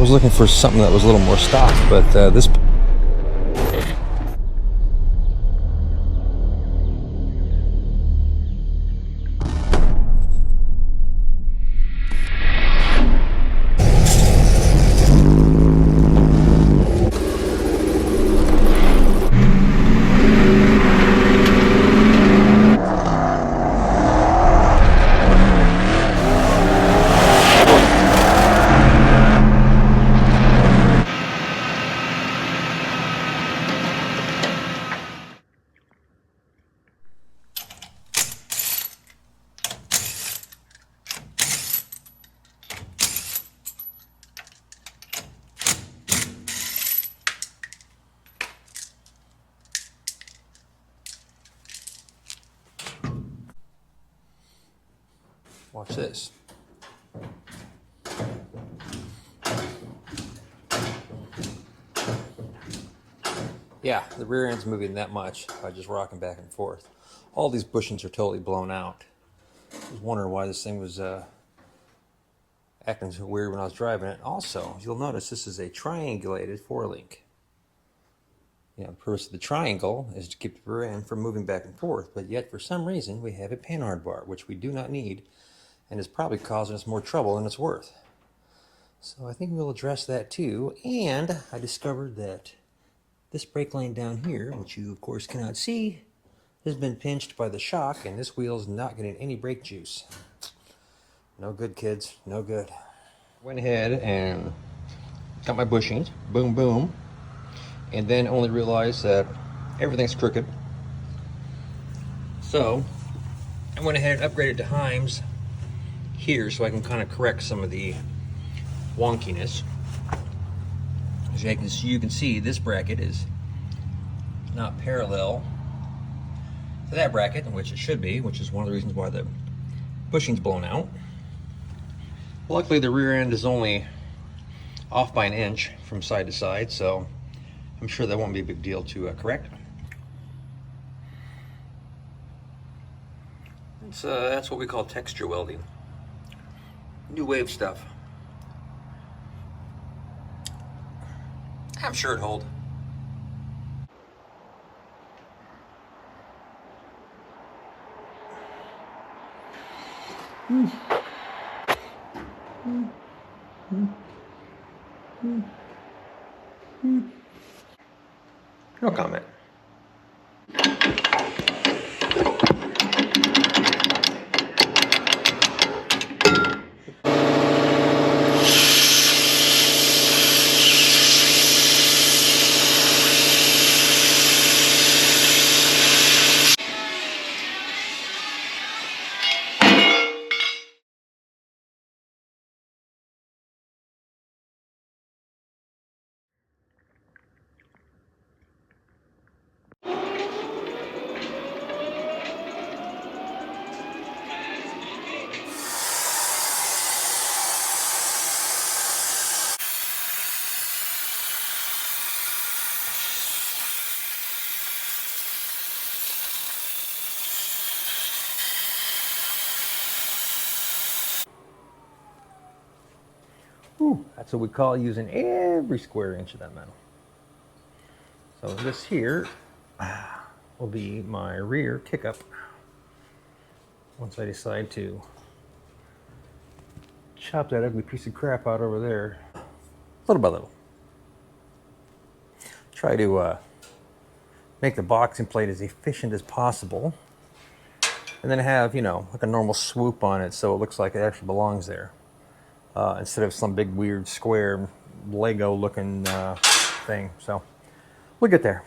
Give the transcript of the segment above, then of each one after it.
was looking for something that was a little more stock, but this... Watch this. Yeah, the rear end's moving that much by just rocking back and forth. All these bushings are totally blown out. I was wondering why this thing was acting so weird when I was driving it. Also, you'll notice this is a triangulated four-link. The purpose of the triangle is to keep the rear end from moving back and forth, but yet for some reason we have a panhard bar, which we do not need, and is probably causing us more trouble than it's worth. So I think we'll address that too. And I discovered that this brake line down here, which you of course cannot see, has been pinched by the shock, and this wheel is not getting any brake juice. No good, kids, no good. Went ahead and got my bushings, boom, boom, and then only realized that everything's crooked. So I went ahead and upgraded to Heims here so I can kind of correct some of the wonkiness. As you can see, this bracket is not parallel to that bracket, in which it should be, which is one of the reasons why the bushing's blown out. Luckily, the rear end is only off by an inch from side to side, so I'm sure that won't be a big deal to correct. That's what we call texture welding. New wave stuff. I'm sure it'd hold. No comment. Ooh, that's what we call using every square inch of that metal. So this here will be my rear kick-up once I decide to chop that ugly piece of crap out over there, little by little. Try to make the boxing plate as efficient as possible, and then have, like a normal swoop on it so it looks like it actually belongs there. Instead of some big weird square Lego looking thing. So we'll get there.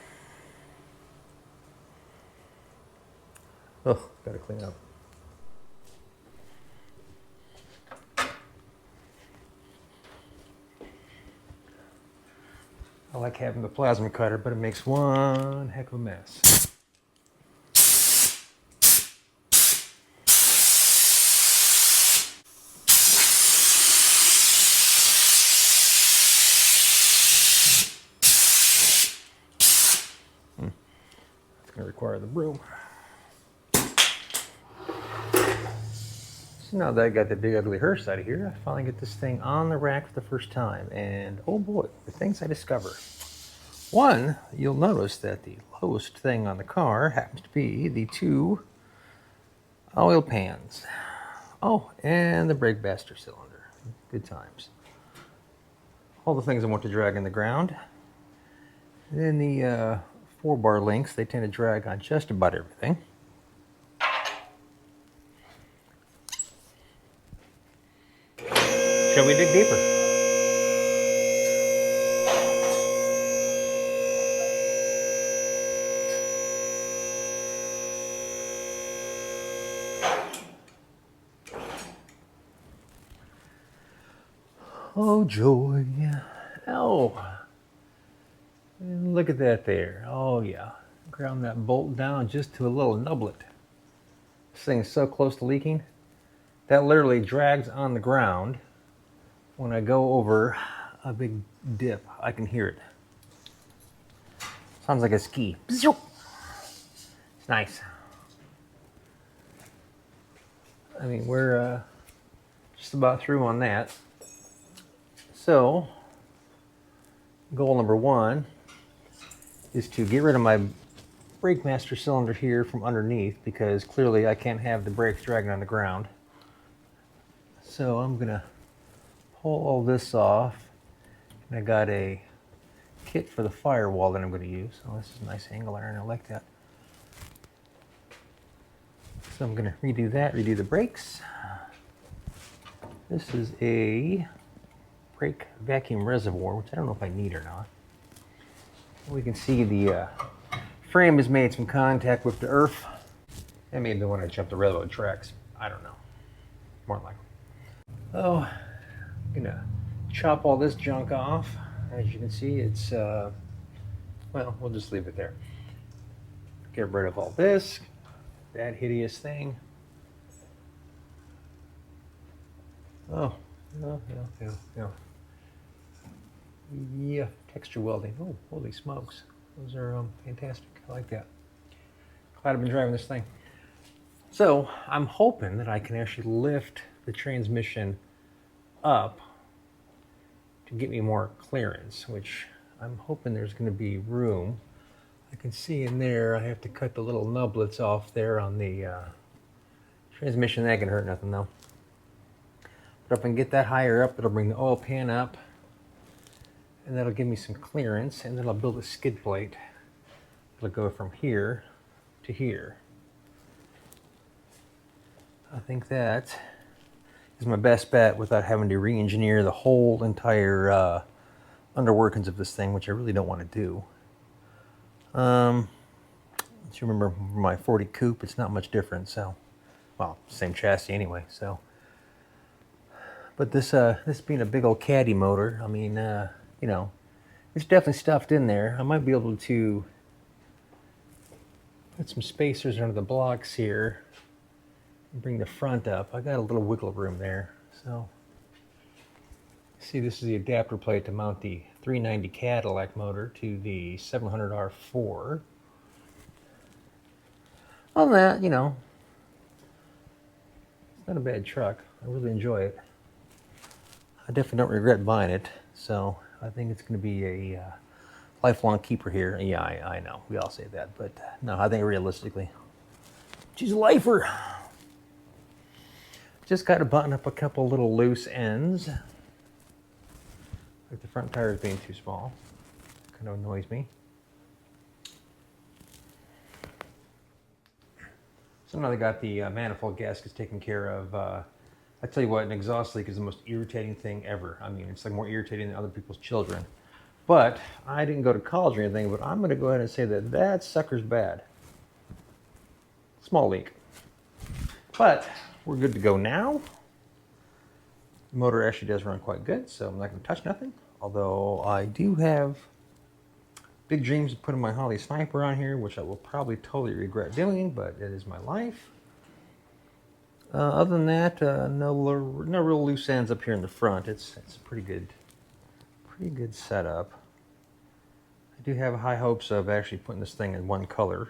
Oh, gotta clean up. I like having the plasma cutter, but it makes one heck of a mess. It's going to require the broom. So now that I got the big ugly hearse out of here, I finally get this thing on the rack for the first time. And oh boy, the things I discover. One, you'll notice that the lowest thing on the car happens to be the 2 oil pans. Oh, and the brake baster cylinder. Good times. All the things I want to drag in the ground. And then the 4-bar links, they tend to drag on just about everything. Shall we dig deeper? Oh, joy. Oh. And look at that there. Oh, yeah. Ground that bolt down just to a little nublet. This thing is so close to leaking. That literally drags on the ground. When I go over a big dip, I can hear it. Sounds like a ski. It's nice. I mean, we're just about through on that. So, goal number 1 is to get rid of my brake master cylinder here from underneath, because clearly I can't have the brakes dragging on the ground. So I'm gonna pull all this off, and I got a kit for the firewall that I'm going to use. Oh, this is a nice angle iron. I like that. So I'm going to redo that, redo the brakes. This is a brake vacuum reservoir, which I don't know if I need or not. We can see the frame has made some contact with the earth. That may be when I jumped the railroad tracks. I don't know. More likely. Oh, I'm going to chop all this junk off. As you can see, it's, well, we'll just leave it there. Get rid of all this, that hideous thing. Oh, no. Yeah, texture welding. Oh, holy smokes. Those are fantastic. I like that. Glad I've been driving this thing. So, I'm hoping that I can actually lift the transmission up to get me more clearance, which I'm hoping there's going to be room. I can see in there I have to cut the little nublets off there on the transmission. That can hurt nothing though. But if I can get that higher up, it'll bring the oil pan up, and that'll give me some clearance, and then I'll build a skid plate. It'll go from here to here. I think that is my best bet without having to re-engineer the whole entire underworkings of this thing, which I really don't want to do. As you remember my 40 coupe, it's not much different. So, well, same chassis anyway. So, but this being a big old caddy motor, I mean, you know, it's definitely stuffed in there. I might be able to put some spacers under the blocks here. Bring the front up. I got a little wiggle room there. So, see, this is the adapter plate to mount the 390 Cadillac motor to the 700R4. On that, you know, it's not a bad truck. I really enjoy it. I definitely don't regret buying it. So I think it's going to be a lifelong keeper here. Yeah, I know. We all say that. But no, I think realistically, she's a lifer. Just got to button up a couple little loose ends. Like the front tires being too small. Kind of annoys me. So now they got the manifold gaskets taken care of. I tell you what, an exhaust leak is the most irritating thing ever. I mean, it's like more irritating than other people's children. But I didn't go to college or anything, but I'm going to go ahead and say that that sucker's bad. Small leak. But we're good to go now. The motor actually does run quite good, so I'm not going to touch nothing. Although I do have big dreams of putting my Holly Sniper on here, which I will probably totally regret doing, but it is my life. Other than that, no real loose ends up here in the front. It's a pretty good setup. I do have high hopes of actually putting this thing in one color.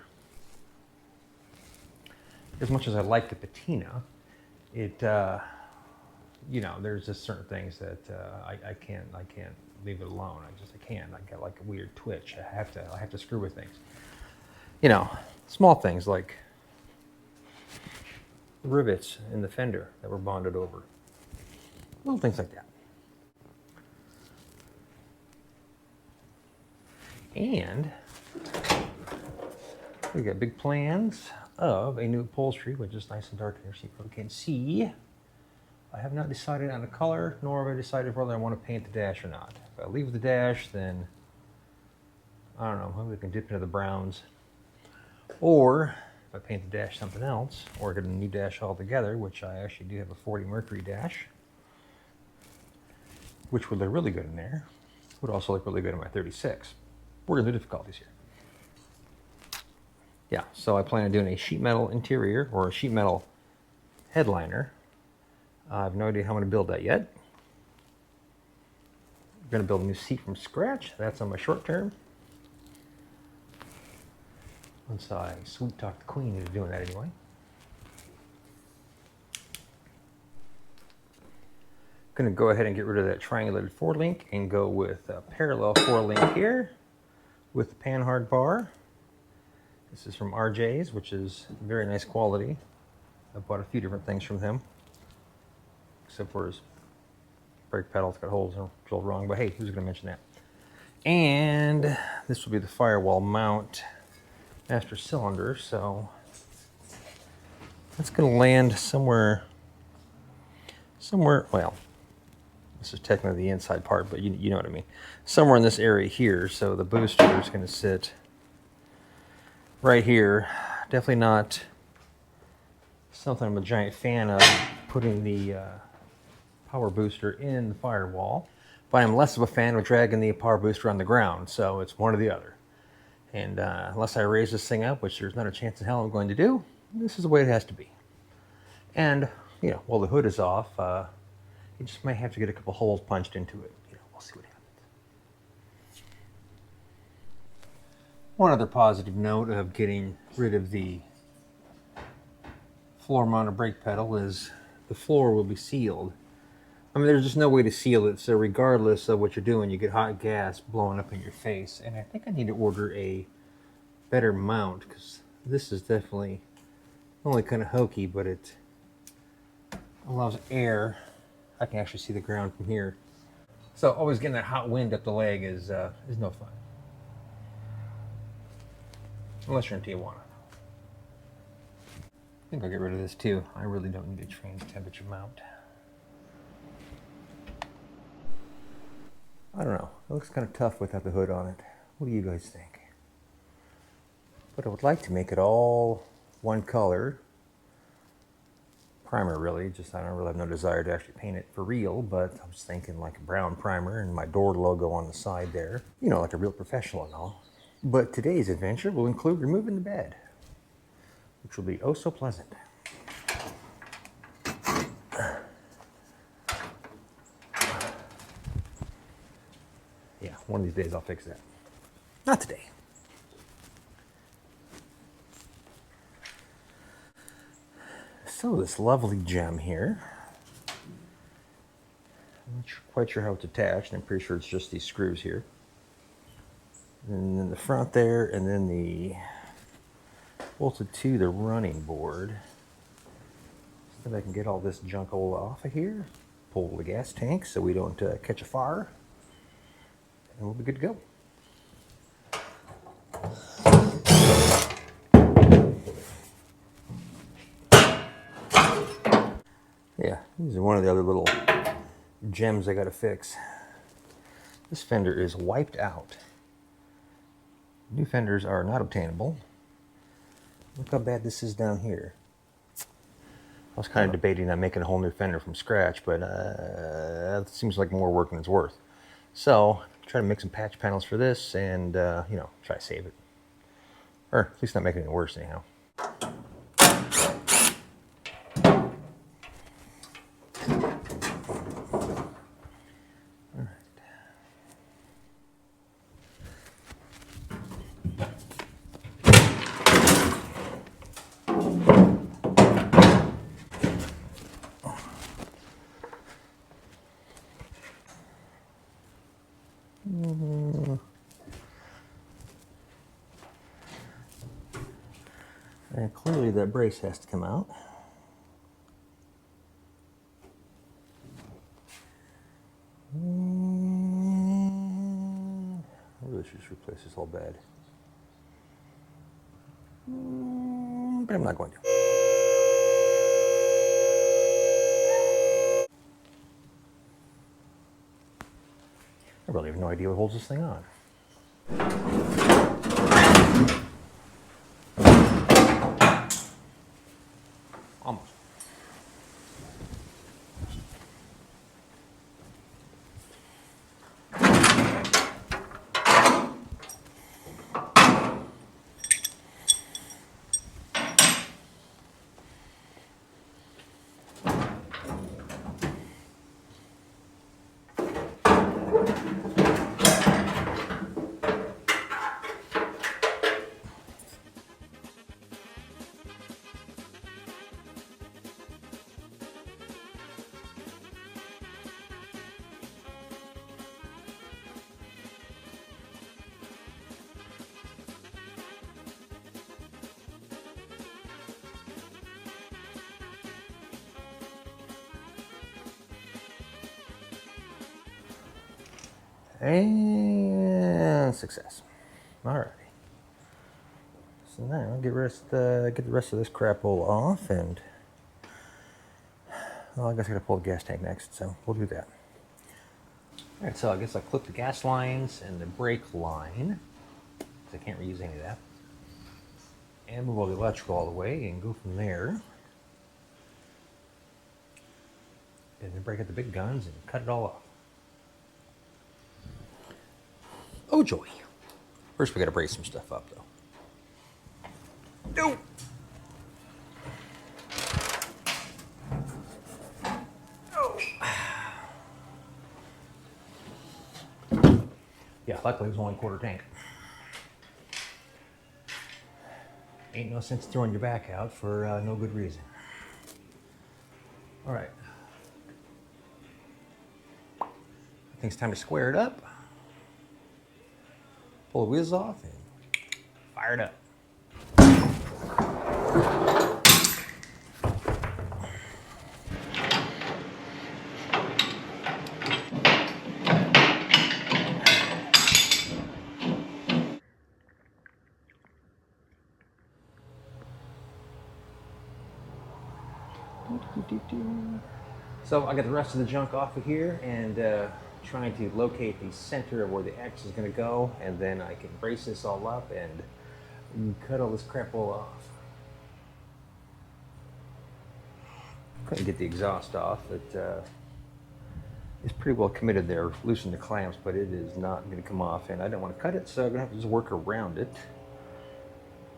As much as I like the patina, it, you know, there's just certain things that I can't leave it alone. I can't. I get like a weird twitch. I have to screw with things. You know, small things like rivets in the fender that were bonded over. Little things like that. And we got big plans of a new upholstery, which is nice and dark here so you probably can't see. I have not decided on the color, nor have I decided whether I want to paint the dash or not. If I leave the dash, then I don't know, maybe we can dip into the browns. Or if I paint the dash something else, or get a new dash altogether, which I actually do have a 40 Mercury dash, which would look really good in there. Would also look really good in my 36. We're in the difficulties here. Yeah, so I plan on doing a sheet metal interior or a sheet metal headliner. I have no idea how I'm going to build that yet. I'm going to build a new seat from scratch. That's on my short term. Once I sweet talk the Queen into doing that anyway. Going to go ahead and get rid of that triangulated 4-link and go with a parallel 4-link here with the panhard bar. This is from RJ's, which is very nice quality. I bought a few different things from him, except for his brake pedal. It's got holes and drilled wrong, but hey, who's going to mention that? And this will be the firewall mount master cylinder, so that's going to land somewhere, well, this is technically the inside part, but you know what I mean. Somewhere in this area here, so the booster is going to sit right here. Definitely not something I'm a giant fan of, putting the power booster in the firewall, but I'm less of a fan of dragging the power booster on the ground, so it's one or the other. And unless I raise this thing up, which there's not a chance in hell I'm going to do, this is the way it has to be. And, you know, while the hood is off, you just might have to get a couple holes punched into it. You know, we'll see what happens. One other positive note of getting rid of the floor mounted brake pedal is the floor will be sealed. I mean, there's just no way to seal it, so regardless of what you're doing, you get hot gas blowing up in your face. And I think I need to order a better mount, because this is definitely only kind of hokey, but it allows air. I can actually see the ground from here. So always getting that hot wind up the leg is no fun. Unless you're in Tijuana. I think I'll get rid of this too. I really don't need a trans temperature mount. I don't know. It looks kind of tough without the hood on it. What do you guys think? But I would like to make it all one color. Primer, really. Just I don't really have no desire to actually paint it for real, but I was thinking like a brown primer and my door logo on the side there. You know, like a real professional and all. But today's adventure will include removing the bed, which will be oh so pleasant. Yeah, one of these days I'll fix that. Not today. So this lovely gem here, I'm not quite sure how it's attached. I'm pretty sure it's just these screws here. And then the front there, and then the bolted to the running board. So that I can get all this junk all off of here. Pull the gas tank so we don't catch a fire. And we'll be good to go. Yeah, these are one of the other little gems I gotta fix. This fender is wiped out. New fenders are not obtainable. Look how bad this is down here. I was kind of debating on making a whole new fender from scratch, but it seems like more work than it's worth. So, try to make some patch panels for this and, you know, try to save it. Or at least not make it any worse anyhow. And clearly that brace has to come out. I really should just replace this whole bed. But I'm not going to. I really have no idea what holds this thing on. Almost. And success. Alrighty. So now get the rest of this crapola off, and well, I guess I gotta pull the gas tank next, so we'll do that. Alright, so I guess I'll clip the gas lines and the brake line, because I can't reuse any of that. And move all the electrical all the way and go from there. And then break out the big guns and cut it all off. Oh joy. First we gotta brace some stuff up though. No! Yeah, luckily it was only a quarter tank. Ain't no sense throwing your back out for no good reason. Alright. I think it's time to square it up. Pull the wheels off and fire it up. So I got the rest of the junk off of here and trying to locate the center of where the X is going to go, and then I can brace this all up and cut all this crap all off. Couldn't get the exhaust off. It's pretty well committed there. Loosen the clamps, but it is not going to come off, and I don't want to cut it, so I'm going to have to just work around it.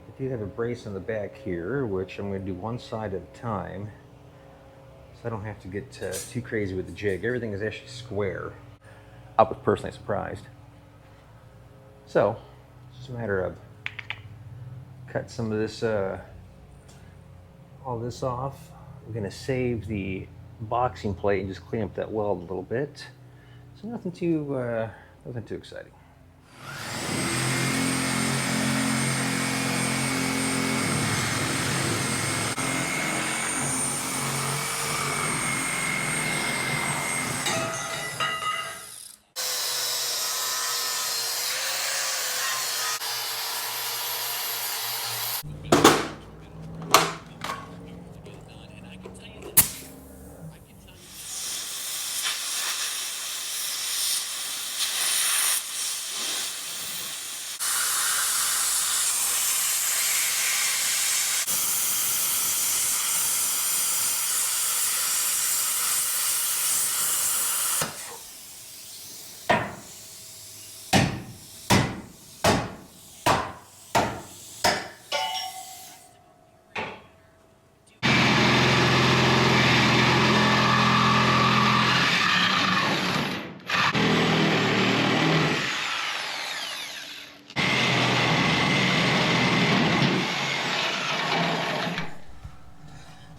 I do have a brace on the back here, which I'm going to do one side at a time, so I don't have to get too crazy with the jig. Everything is actually square. I was personally surprised. So, it's just a matter of cut some of this, all this off. I'm going to save the boxing plate and just clean up that weld a little bit. So nothing too exciting.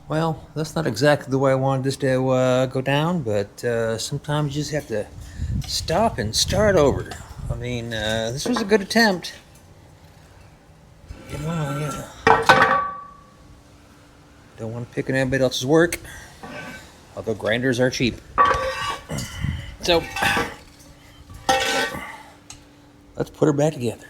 Well, that's not exactly the way I wanted this to go down, but sometimes you just have to stop and start over. I mean, this was a good attempt. You know, Don't want to pick on anybody else's work, although grinders are cheap. So let's put her back together.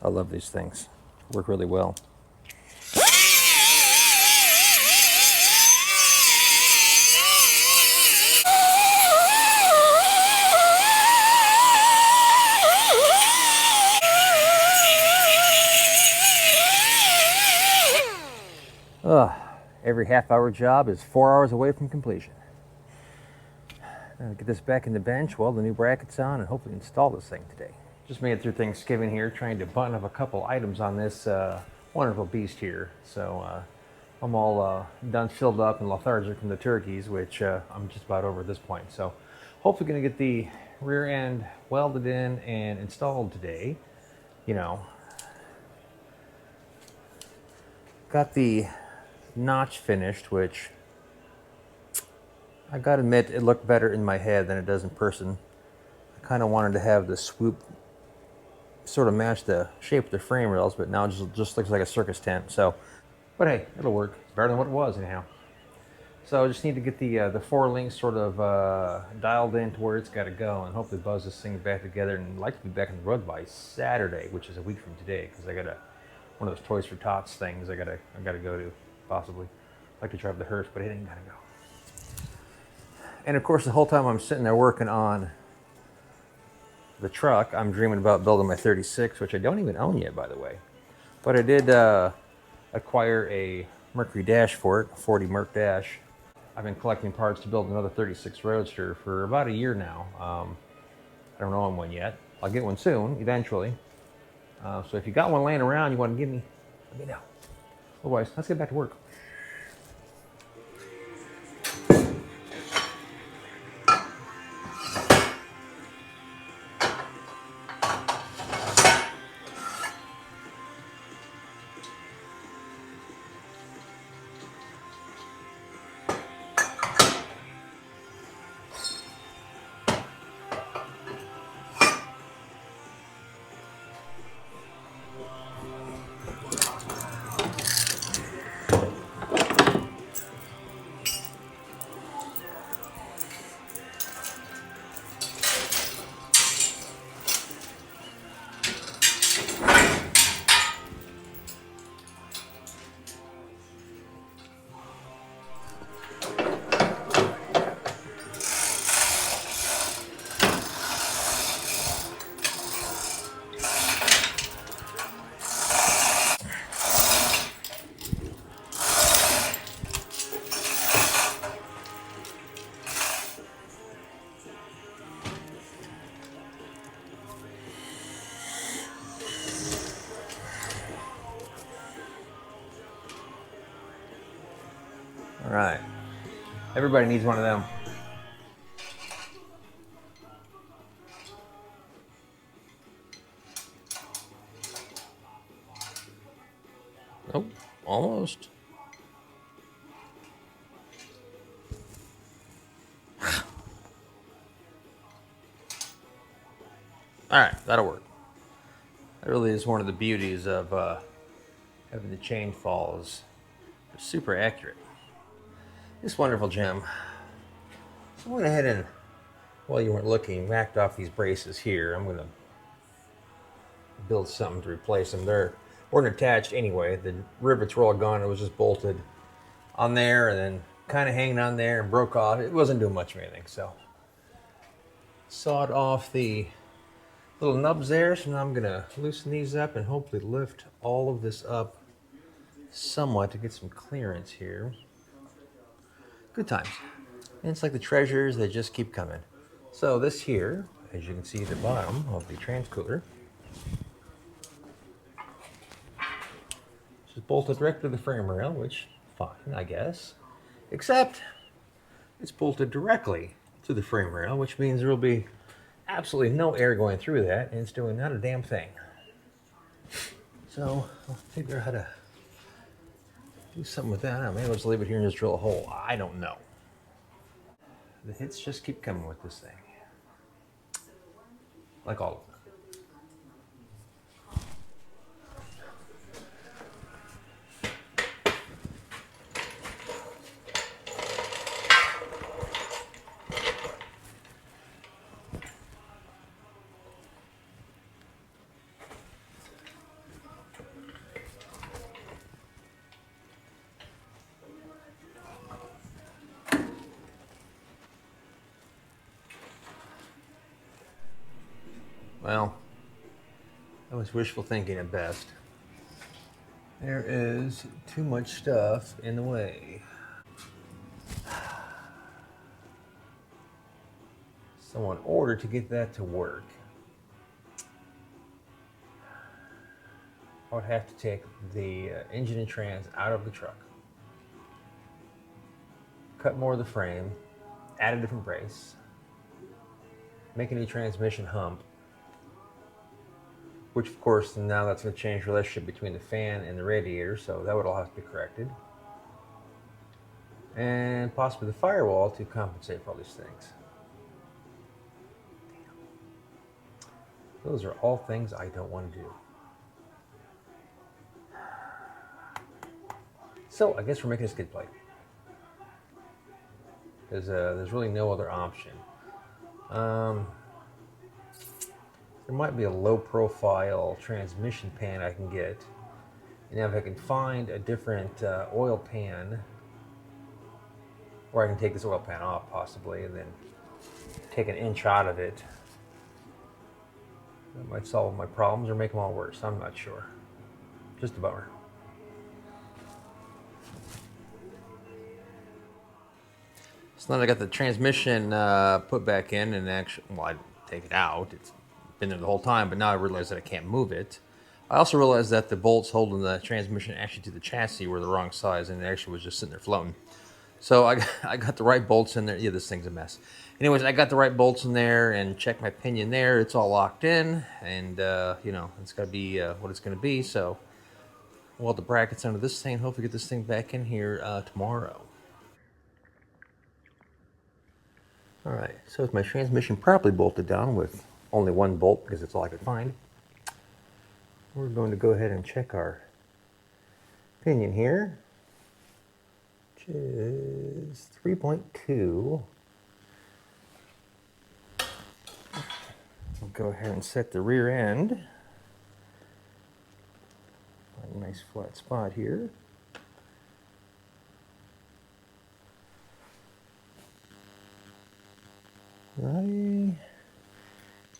I love these things. Work really well. Every half-hour job is 4 hours away from completion. Get this back in the bench, weld the new brackets on, and hopefully install this thing today. Just made it through Thanksgiving here, trying to button up a couple items on this wonderful beast here. So I'm all done, filled up, and lethargic from the turkeys, which I'm just about over at this point. So hopefully going to get the rear end welded in and installed today. You know, got the notch finished, which I gotta admit it looked better in my head than it does in person. I kind of wanted to have the swoop sort of match the shape of the frame rails, but now it just looks like a circus tent. So, but hey, it'll work. It's better than what it was anyhow. So I just need to get the four links sort of dialed in to where it's got to go, and hopefully buzz this thing back together, and I'd like to be back on the road by Saturday, which is a week from today, because I got one of those Toys for Tots things I gotta go to. Possibly. I'd like to drive the hearse, but it ain't gotta go. And of course, the whole time I'm sitting there working on the truck, I'm dreaming about building my 36, which I don't even own yet, by the way. But I did acquire a Mercury dash for it, a 40 Merc dash. I've been collecting parts to build another 36 Roadster for about a year now. I don't own one yet. I'll get one soon, eventually. So if you got one laying around you want to give me, let me know. Otherwise, let's get back to work. Everybody needs one of them. Nope, almost. All right, that'll work. That really is one of the beauties of having the chain falls. They're super accurate. This wonderful gem. So I went ahead and, while you weren't looking, whacked off these braces here. I'm going to build something to replace them. They weren't attached anyway. The rivets were all gone. It was just bolted on there and then kind of hanging on there and broke off. It wasn't doing much of anything, so sawed off the little nubs there. So now I'm gonna loosen these up and hopefully lift all of this up somewhat to get some clearance here. Good times. And it's like the treasures, they just keep coming. So this here, as you can see at the bottom of the transcooler, is bolted directly to the frame rail, which fine, I guess. Except it's bolted directly to the frame rail, which means there will be absolutely no air going through that, and it's doing not a damn thing. So I'll figure out how to do something with that. Maybe I'll just leave it here and just drill a hole. I don't know. The hits just keep coming with this thing. Like all of them. Well, that was wishful thinking at best. There is too much stuff in the way. So in order to get that to work, I would have to take the engine and trans out of the truck, cut more of the frame, add a different brace, make a new transmission hump, which of course now that's going to change the relationship between the fan and the radiator, so that would all have to be corrected. And possibly the firewall to compensate for all these things. Those are all things I don't want to do. So I guess we're making a skid plate. There's really no other option. There might be a low profile transmission pan I can get. And if I can find a different oil pan, or I can take this oil pan off possibly and then take an inch out of it, that might solve my problems or make them all worse. I'm not sure. Just a bummer. So then I got the transmission put back in, and actually, well, I didn't take it out. It's been there the whole time, but now I realize that I can't move it. I also realized that the bolts holding the transmission actually to the chassis were the wrong size, and it actually was just sitting there floating. So I got the right bolts in there. Yeah, this thing's a mess. Anyways, I got the right bolts in there and checked my pinion there. It's all locked in, and you know, it's got to be what it's going to be. So we'll have the brackets under this thing and hopefully get this thing back in here tomorrow. All right, so with my transmission properly bolted down with only one bolt because it's all I could find, we're going to go ahead and check our pinion here, which is 3.2. We'll go ahead and set the rear end. A nice flat spot here. Right.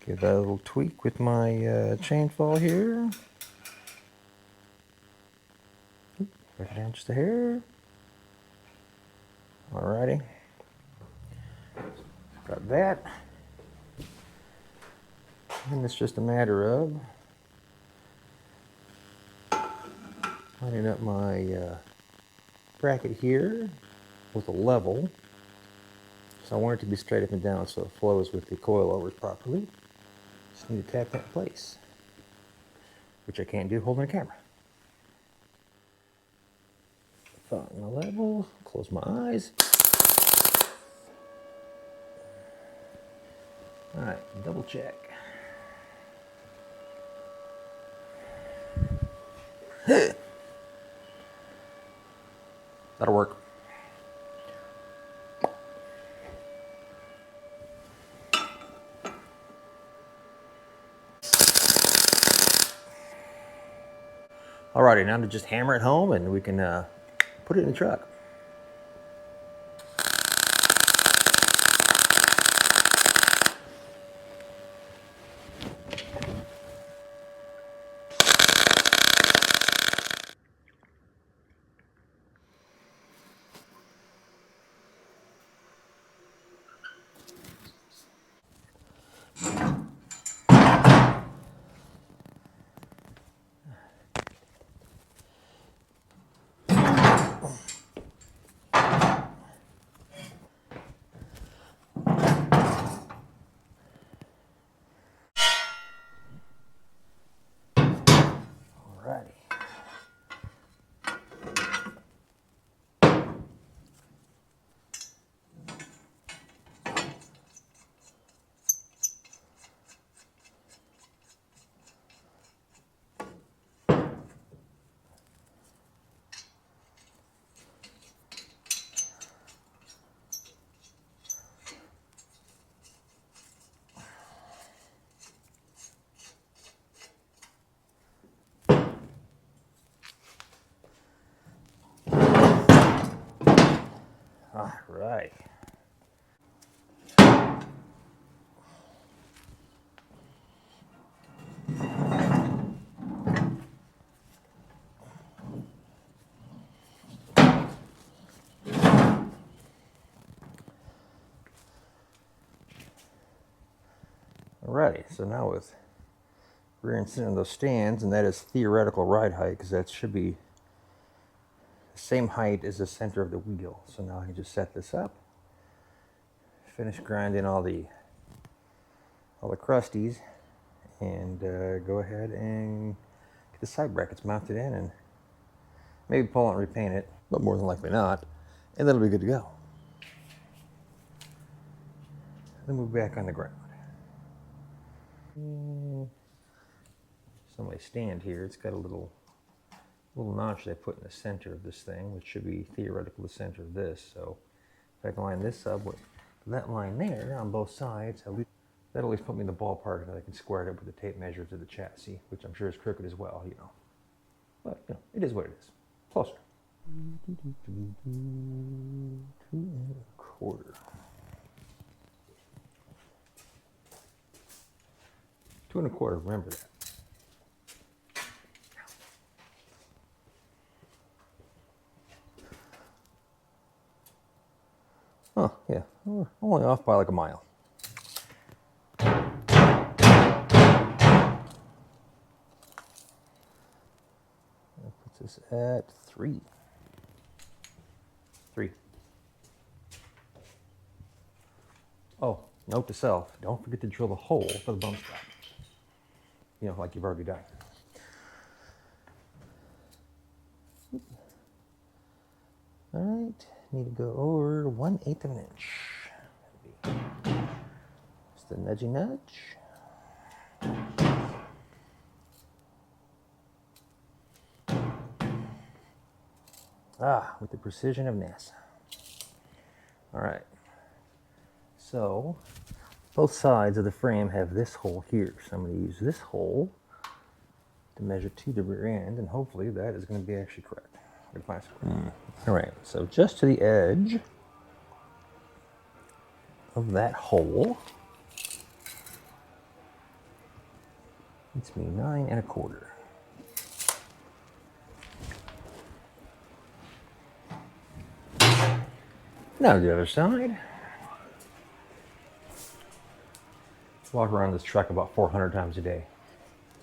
Give that a little tweak with my chain fall here. Break it down just a hair. Alrighty. Got that. And it's just a matter of lining up my bracket here with a level. So I want it to be straight up and down so it flows with the coil over properly. Just need to tap that in place, which I can't do holding a camera. Find my level, close my eyes. All right, double check. That'll work. Alrighty, now to just hammer it home and we can put it in the truck. Alrighty. All right. Alrighty, so now with rear and center of those stands, and that is theoretical ride height because that should be the same height as the center of the wheel. So now I can just set this up, finish grinding all the crusties, and go ahead and get the side brackets mounted in and maybe pull it and repaint it, but more than likely not, and that'll be good to go. Then move back on the ground. So my stand here, it's got a little notch they put in the center of this thing, which should be theoretically the center of this. So if I can line this up with that line there on both sides, that'll at least put me in the ballpark, and I can square it up with the tape measure to the chassis, which I'm sure is crooked as well, you know. But you know, it is what it is. Closer. 2¼2¼ remember that. Oh, yeah, we're only off by like a mile. That puts us at 3. 3. Oh, note to self, don't forget to drill the hole for the bump stop. You know, like you've already done. All right, need to go over 1/8 of an inch. Just a nudgy nudge. Ah, with the precision of NASA. All right. So, both sides of the frame have this hole here. So I'm going to use this hole to measure to the rear end, and hopefully that is going to be actually correct. All right, so just to the edge of that hole, it's me 9¼ Now the other side. Walk around this truck about 400 times a day.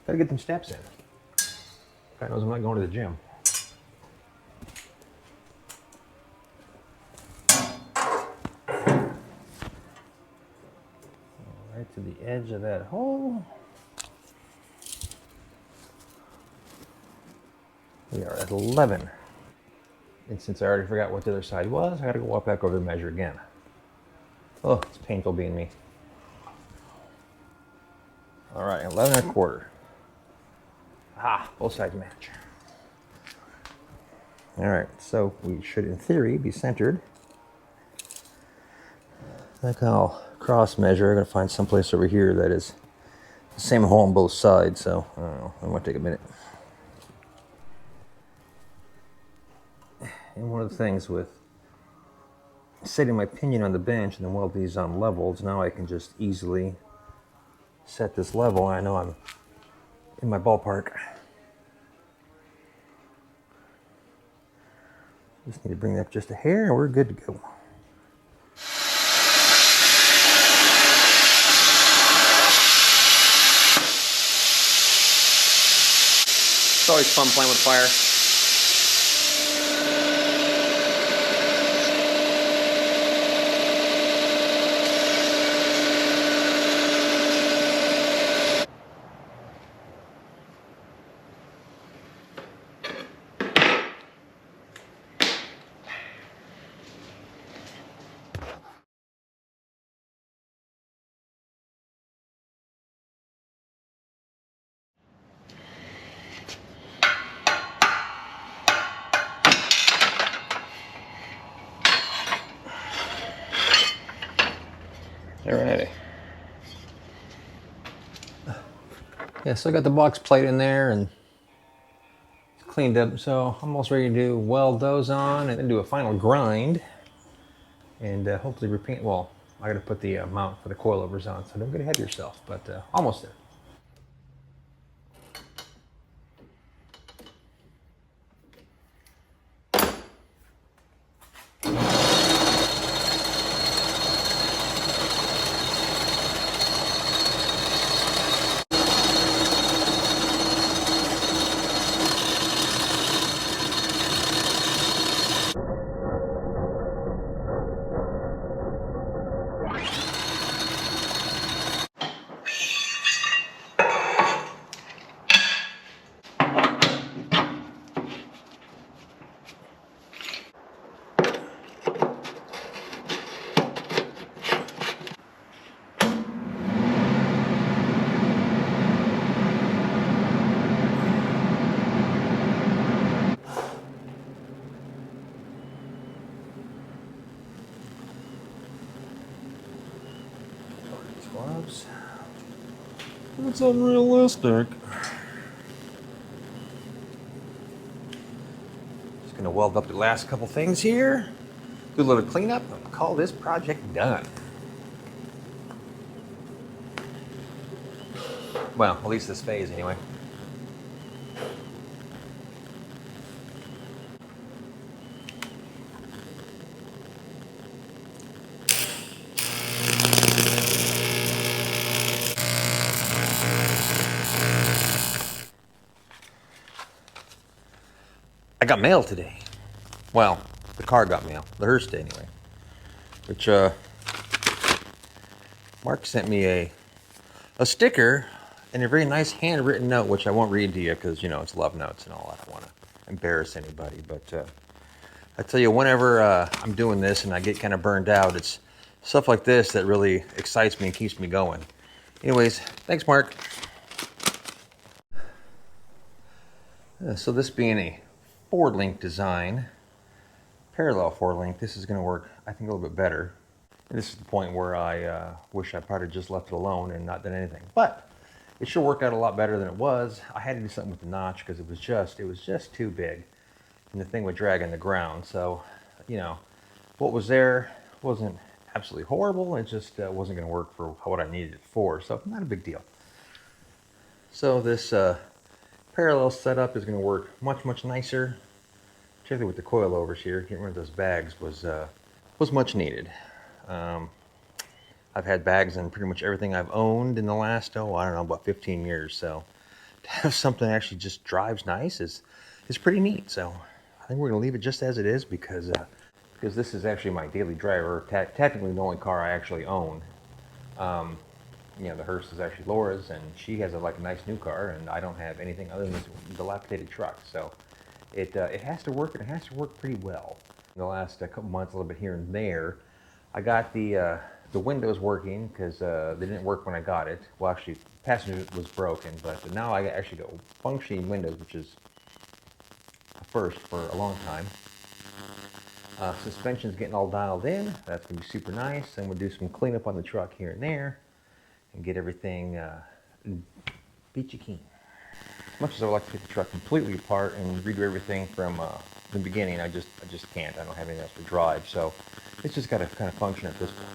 Gotta get them steps in. God knows I'm not going to the gym. right to the edge of that hole. We are at 11. And since I already forgot what the other side was, I gotta go walk back over the measure again. Oh, it's painful being me. All right, 11 1/4. Ah, both sides match. All right, so we should, in theory, be centered. I think I'll cross measure. I'm gonna find someplace over here that is the same hole on both sides, so I don't know, it might take a minute. And one of the things with setting my pinion on the bench and then weld these on levels, now I can just easily set this level. I know I'm in my ballpark. Just need to bring that up just a hair and we're good to go. It's always fun playing with fire. Alrighty. Yeah, so I got the box plate in there and it's cleaned up, so I'm almost ready to weld those on and then do a final grind and hopefully repaint. Well, I got to put the mount for the coilovers on, so don't get ahead of yourself, but almost there. Gloves. It's unrealistic. Just gonna weld up the last couple things here, do a little cleanup, and call this project done. Well, at least this phase anyway. I got mail today. Well, the car got mail. The hearse did anyway. Which Mark sent me a sticker and a very nice handwritten note, which I won't read to you because, you know, it's love notes and all. I don't want to embarrass anybody. But I tell you, whenever I'm doing this and I get kind of burned out, it's stuff like this that really excites me and keeps me going. Anyways, thanks, Mark. So this being a forward link design, parallel forward link, this is going to work, I think, a little bit better. And this is the point where I wish I probably just left it alone and not done anything. But it sure worked out a lot better than it was. I had to do something with the notch because it was just too big, and the thing would drag on the ground. So, you know, what was there wasn't absolutely horrible. It just wasn't going to work for what I needed it for. So not a big deal. So this parallel setup is going to work much nicer. Particularly with the coilovers here, getting rid of those bags was much needed. I've had bags in pretty much everything I've owned in the last, I don't know, about 15 years. So to have something that actually just drives nice is pretty neat. So I think we're going to leave it just as it is because this is actually my daily driver, technically the only car I actually own. you know, the hearse is actually Laura's, and she has like a nice new car, and I don't have anything other than this dilapidated truck. So it has to work, and it has to work pretty well. In the last couple months, a little bit here and there, I got the windows working because they didn't work when I got it. Well, actually, passenger was broken, but now I actually got functioning windows, which is a first for a long time. Suspension's getting all dialed in. That's gonna be super nice. And we'll do some cleanup on the truck here and there, and get everything peachy keen. As much as I would like to take the truck completely apart and redo everything from the beginning, I just can't. I don't have anything else to drive, so it's just got to kind of function at this point.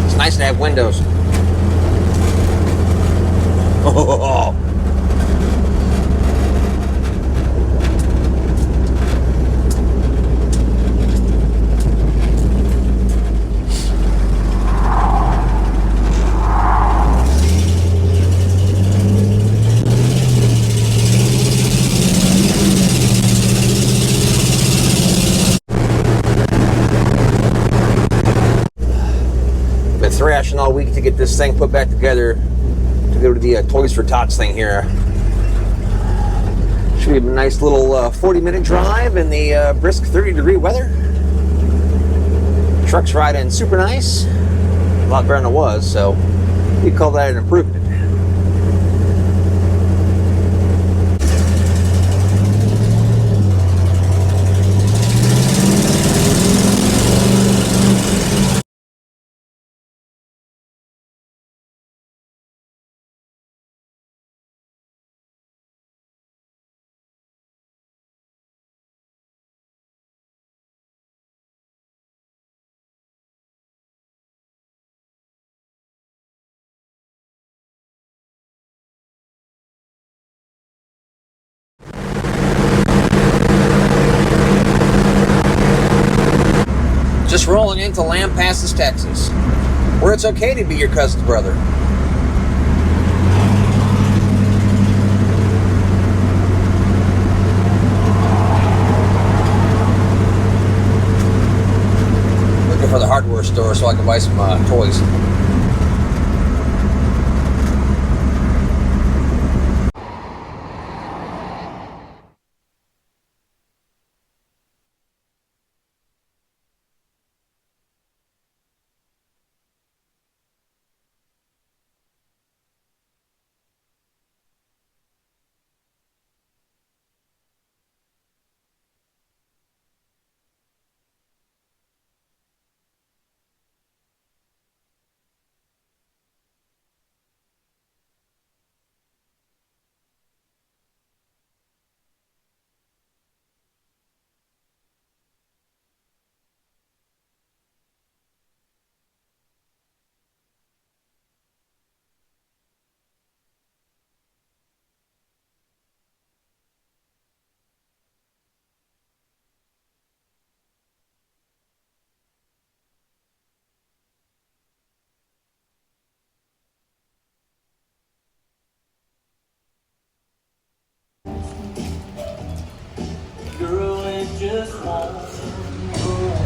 It's nice to have windows. Oh. Been thrashing all week to get this thing put back together to go to the Toys for Tots thing here. Should be a nice little 40-minute drive in the brisk 30-degree weather. Truck's riding super nice, a lot better than it was, so we call that an improvement. Just rolling into Lampasas, Texas, where it's okay to be your cousin's brother. Looking for the hardware store so I can buy some toys.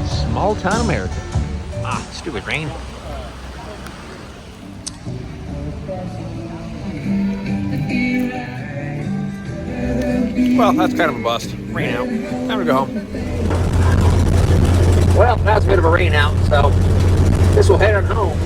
Small town America. Ah, stupid rain. Well, that's kind of a bust. Rain out. Time to go home. Well, that's a bit of a rain out, so this will head on home.